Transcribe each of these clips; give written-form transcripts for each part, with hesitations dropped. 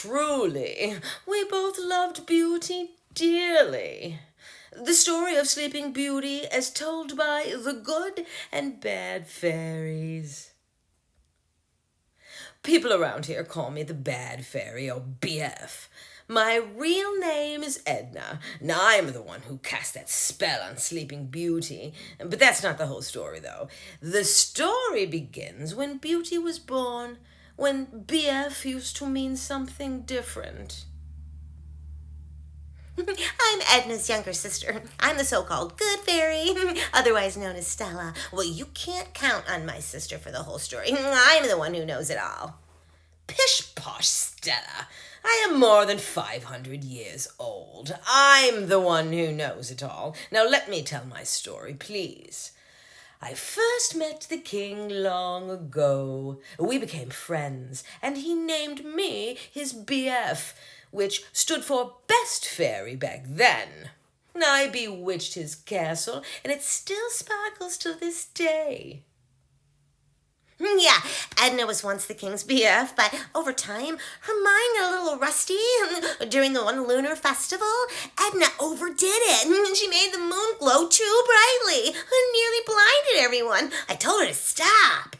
truly, we both loved beauty dearly. The story of Sleeping Beauty as told by the good and bad fairies. People around here call me the Bad Fairy, or BF. My real name is Edna, and I'm the one who cast that spell on Sleeping Beauty. But that's not the whole story, though. The story begins when Beauty was born, when BF used to mean something different. I'm Edna's younger sister. I'm the so-called good fairy, otherwise known as Stella. Well, you can't count on my sister for the whole story. I'm the one who knows it all. Pish-posh, Stella. I am more than 500 years old. I'm the one who knows it all. Now let me tell my story, please. I first met the king long ago. We became friends, and he named me his BF, which stood for Best Fairy back then. I bewitched his castle, and it still sparkles to this day. Yeah, Edna was once the king's BF, but over time, her mind got a little rusty. During the one lunar festival, Edna overdid it. She made the moon glow too brightly and nearly blinded everyone. I told her to stop.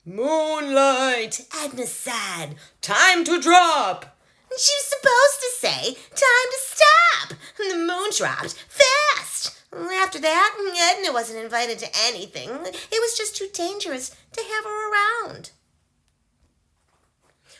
Moonlight, Edna said. Time to drop. She was supposed to say, time to stop. And the moon dropped fast. After that, Edna wasn't invited to anything. It was just too dangerous to have her around.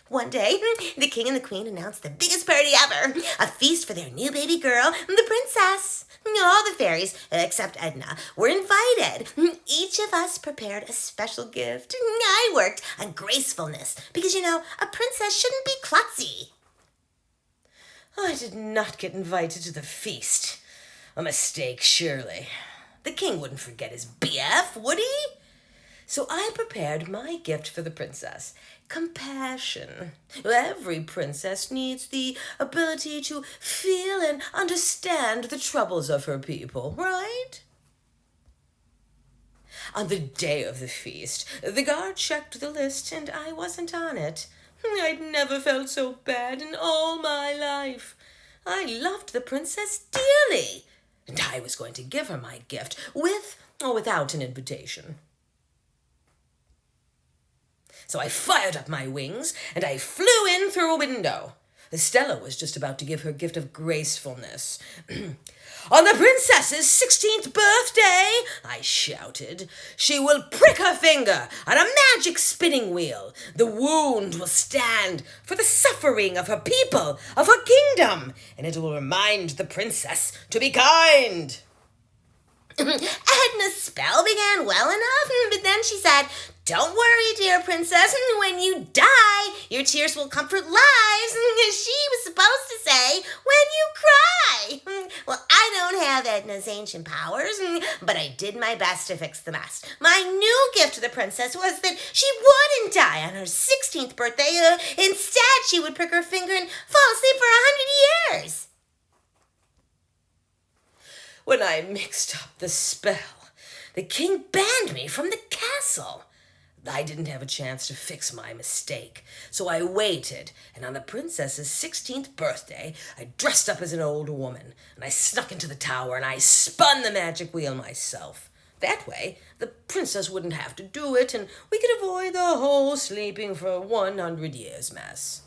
One day, the king and the queen announced the biggest party ever, a feast for their new baby girl, the princess. All the fairies, except Edna, were invited. Each of us prepared a special gift. I worked on gracefulness because, a princess shouldn't be klutzy. I did not get invited to the feast. A mistake, surely. The king wouldn't forget his BF, would he? So I prepared my gift for the princess. Compassion. Every princess needs the ability to feel and understand the troubles of her people, right? On the day of the feast, the guard checked the list and I wasn't on it. I'd never felt so bad in all my life. I loved the princess dearly, and I was going to give her my gift, with or without an invitation. So I fired up my wings, and I flew in through a window. Stella was just about to give her gift of gracefulness. On the princess's 16th birthday, I shouted, she will prick her finger on a magic spinning wheel. The wound will stand for the suffering of her people, of her kingdom, and it will remind the princess to be kind. Edna's spell began well enough, but then she said, don't worry, dear princess, when you die, your tears will comfort lives. She was supposed to say, when you cry. Well, I don't have Edna's ancient powers, but I did my best to fix the mess. My new gift to the princess was that she wouldn't die on her 16th birthday. Instead, she would prick her finger and fall asleep for 100 years. When I mixed up the spell, the king banned me from the castle. I didn't have a chance to fix my mistake, so I waited, and on the princess's 16th birthday, I dressed up as an old woman, and I snuck into the tower, and I spun the magic wheel myself. That way, the princess wouldn't have to do it, and we could avoid the whole sleeping for 100 years mess.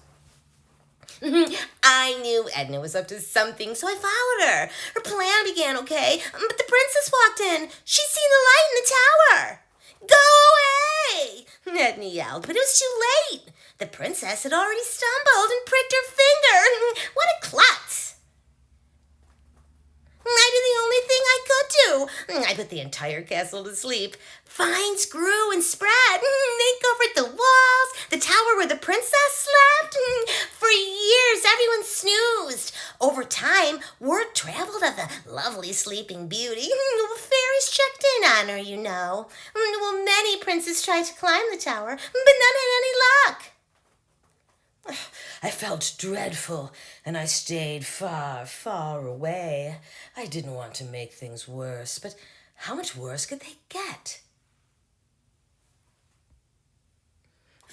I knew Edna was up to something, so I followed her. Her plan began okay, but the princess walked in. She'd seen the light in the tower. Go away! Edna yelled, but it was too late. The princess had already stumbled and pricked her finger. What a klutz! I did the only thing I could do. I put the entire castle to sleep. Vines grew and spread. They covered the walls, the tower where the princess slept. For years, everyone snoozed. Over time, word traveled of the lovely Sleeping Beauty. Fairies checked in on her, Well, many princes tried to climb the tower, but none had any luck. I felt dreadful, and I stayed far, far away. I didn't want to make things worse, but how much worse could they get?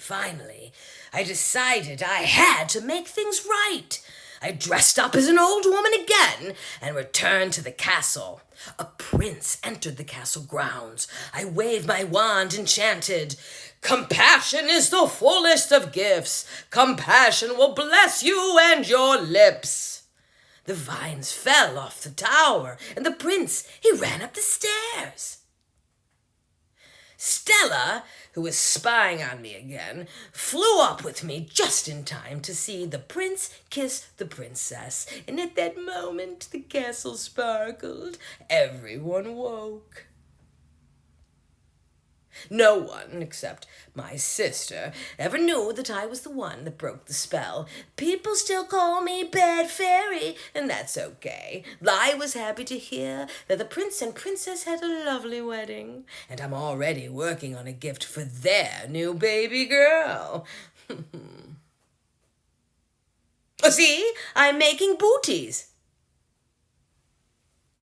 Finally, I decided I had to make things right. I dressed up as an old woman again and returned to the castle. A prince entered the castle grounds. I waved my wand and chanted, "Compassion is the fullest of gifts. Compassion will bless you and your lips." The vines fell off the tower, and the prince, he ran up the stairs. Stella, who was spying on me again, flew up with me just in time to see the prince kiss the princess. And at that moment, the castle sparkled. Everyone woke. No one, except my sister, ever knew that I was the one that broke the spell. People still call me Bad Fairy, and that's okay. I was happy to hear that the prince and princess had a lovely wedding, and I'm already working on a gift for their new baby girl. See, I'm making booties.